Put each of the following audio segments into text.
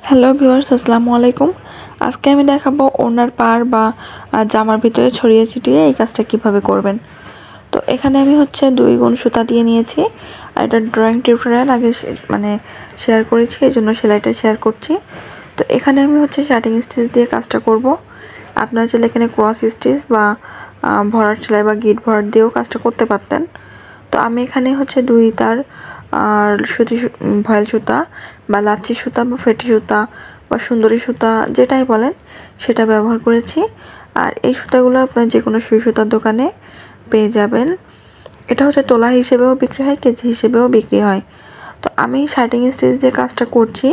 Hello viewers, আসসালামু আলাইকুম। আজকে আমি দেখাবো ওড়নার পাড় বা জামার ভিতরে ছড়িয়ে ছিটিয়ে এই কাজটা কিভাবে করবেন। তো এখানে আমি দুই গুণ সুতা দিয়ে নিয়েছি। আর এটা ড্রয়িং টিউটোরিয়াল আগে শেয়ার করেছি, এই জন্য সেলাইটা শেয়ার করছি। তো এখানে আমি শার্টিং স্টিচ দিয়ে কাজটা করব। আপনারা চাইলে এখানে ক্রস স্টিচ বা ভরাট সেলাই বা গিট ভরাট দিয়েও কাজটা করতে পারতেন। তো আমি এখানে দুই তার আর ভয়েল সুতা বা লাচ্ছি সুতা বা ফেটি সুতা বা সুন্দরী সুতা যেটাই বলেন সেটা ব্যবহার করেছি। আর এই সুতাগুলো আপনার যে কোনো সুই সুতার দোকানে পেয়ে যাবেন। এটা তোলা হিসেবেও বিক্রি হয়, কেজি হিসেবেও বিক্রি হয়। তো আমি শার্টিং স্টিচ দিয়ে কাজটা করছি।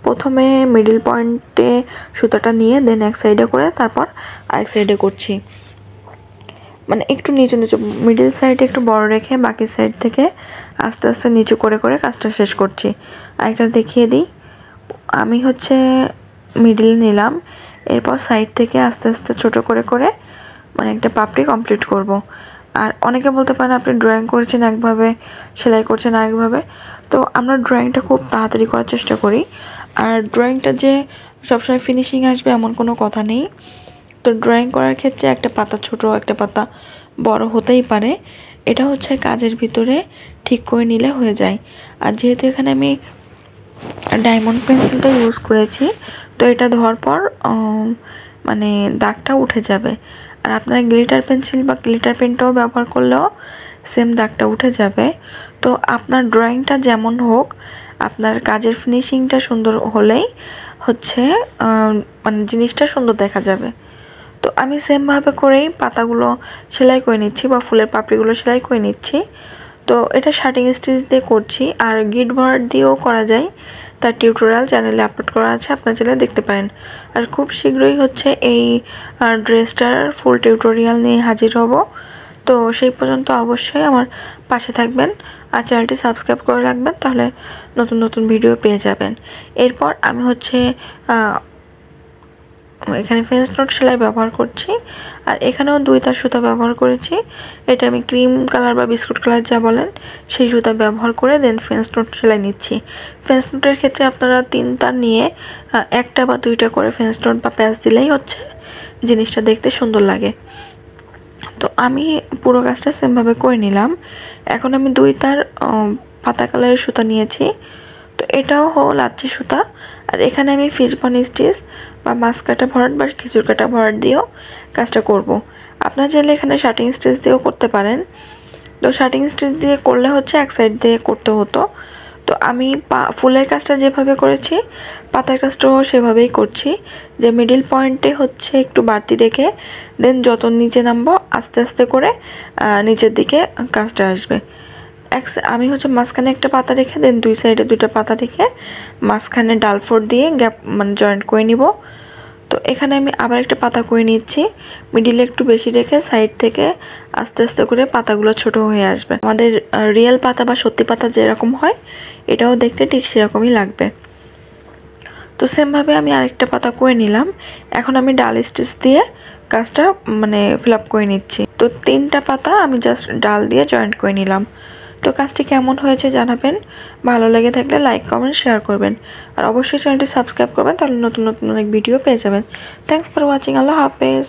প্রথমে মিডল পয়েন্টে সুতাটা নিয়ে দেন এক সাইডে করে তারপর আরেক সাইডে করছি। একটু নিচু মিডল সাইডে একটু বড় রেখে বাকি সাইড থেকে আস্তে আস্তে নিচু করে করে কাজটা শেষ করছি। আরেকটা দেখিয়ে দিই, আমি মিডল নিলাম, এরপর সাইড থেকে আস্তে আস্তে ছোট করে করে একটা পাপড়ি কমপ্লিট করব। আর অনেকে বলতে পারেন আপনি ড্রয়িং করেছেন একভাবে, সেলাই করছেন আরেকভাবে। তো আমরা ড্রয়িংটা খুব তাড়াতাড়ি করার চেষ্টা করি, আর ড্রয়িংটা যে সবসময় ফিনিশিং আসবে এমন কোনো কথা নেই। তো ড্রয়িং করার ক্ষেত্রে একটা পাতা ছোট একটা পাতা বড় হতেই পারে, এটা কাজের ভিতরে ঠিক করে নিলে হয়ে যায়। আর যেহেতু এখানে আমি ডায়মন্ড পেন্সিলটা ইউজ করেছি, তো এটা ধোয়ার পর দাগটা উঠে যাবে। আর আপনারা গ্লিটার পেন্সিল বা গ্লিটার পেনটাও ব্যবহার করলেও সেম দাগটা উঠে যাবে। তো আপনার ড্রয়িংটা যেমন হোক, আপনার কাজের ফিনিশিংটা সুন্দর হলেই জিনিসটা সুন্দর দেখা যাবে। তো আমি সেমভাবে করেই পাতাগুলো সেলাই করে নিচ্ছি বা ফুলের পাপড়িগুলো সেলাই করে নিচ্ছি। তো এটা শার্টিং স্টিচ দিয়ে করছি, আর গিট ভরাট দিয়েও করা যায়। তার টিউটোরিয়াল চ্যানেলে আপলোড করা আছে, আপনার চ্যানেলে দেখতে পারেন। আর খুব শীঘ্রই এই ড্রেসটার ফুল টিউটোরিয়াল নিয়ে হাজির হব। তো সেই পর্যন্ত অবশ্যই আমার পাশে থাকবেন আর চ্যানেলটি সাবস্ক্রাইব করে রাখবেন, তাহলে নতুন নতুন ভিডিও পেয়ে যাবেন। এরপর আমি এখানে ফেন্স নোট সেলাই ব্যবহার করছি, আর এখানেও দুই তার সুতা ব্যবহার করেছি। এটা আমি ক্রিম কালার বা বিস্কুট কালার যা বলেন সেই সুতা ব্যবহার করে দেন ফেন্স নোট সেলাই নিচ্ছি। ফেন্স নোটের ক্ষেত্রে আপনারা 3 তার নিয়ে একটা বা দুইটা করে ফেন্স নোট বা প্যাচ দিলেই জিনিসটা দেখতে সুন্দর লাগে। তো আমি পুরো কাজটা সেমভাবে করে নিলাম। এখন আমি 2 তার পাতা কালারের সুতা নিয়েছি। তো এটাও লাচ্ছি সুতা, আর এখানে আমি ফিশবন স্টিচ বা মাছ কাটা ভরাট বা খিচুড় কাটা ভরাট দিয়েও কাজটা করব। আপনারা চাইলে এখানে শার্টিং স্টিচ দিয়েও করতে পারেন। তো শার্টিং স্টিচ দিয়ে করলে এক সাইড দিয়ে করতে হতো। তো আমি ফুলের কাজটা যেভাবে করেছি পাতার কাজটাও সেভাবেই করছি, যে মিডিল পয়েন্টে একটু বাড়তি রেখে দেন যত নিচে নামবো আস্তে আস্তে করে নিচের দিকে কাজটা আসবে। আমি মাঝখানে একটা পাতা রেখে দেন দুই সাইডে দুইটা পাতা রেখে মাঝখানে ডালফোর দিয়ে গ্যাপ জয়েন্ট করে নিব। তো এখানে আমি আবার একটা পাতা করে নিচ্ছি, মিডিলে একটু বেশি রেখে সাইড থেকে আস্তে আস্তে করে পাতাগুলো ছোট হয়ে আসবে। আমাদের রিয়েল পাতা বা সত্যি পাতা যেরকম হয় এটাও দেখতে ঠিক সেরকমই লাগবে। তো সেমভাবে আমি আরেকটা পাতা করে নিলাম। এখন আমি ডাল স্টিচ দিয়ে কাজটা ফিল আপ করে নিচ্ছি। তো 3টা পাতা আমি জাস্ট ডাল দিয়ে জয়েন্ট করে নিলাম। তো কাজটি কেমন হয়েছে জানাবেন, ভালো লেগে থাকলে লাইক কমেন্ট শেয়ার করবেন, আর অবশ্যই চ্যানেলটি সাবস্ক্রাইব করবেন, তাহলে নতুন নতুন অনেক ভিডিও পেয়ে যাবেন। Thanks for watching. আল্লাহ হাফেজ।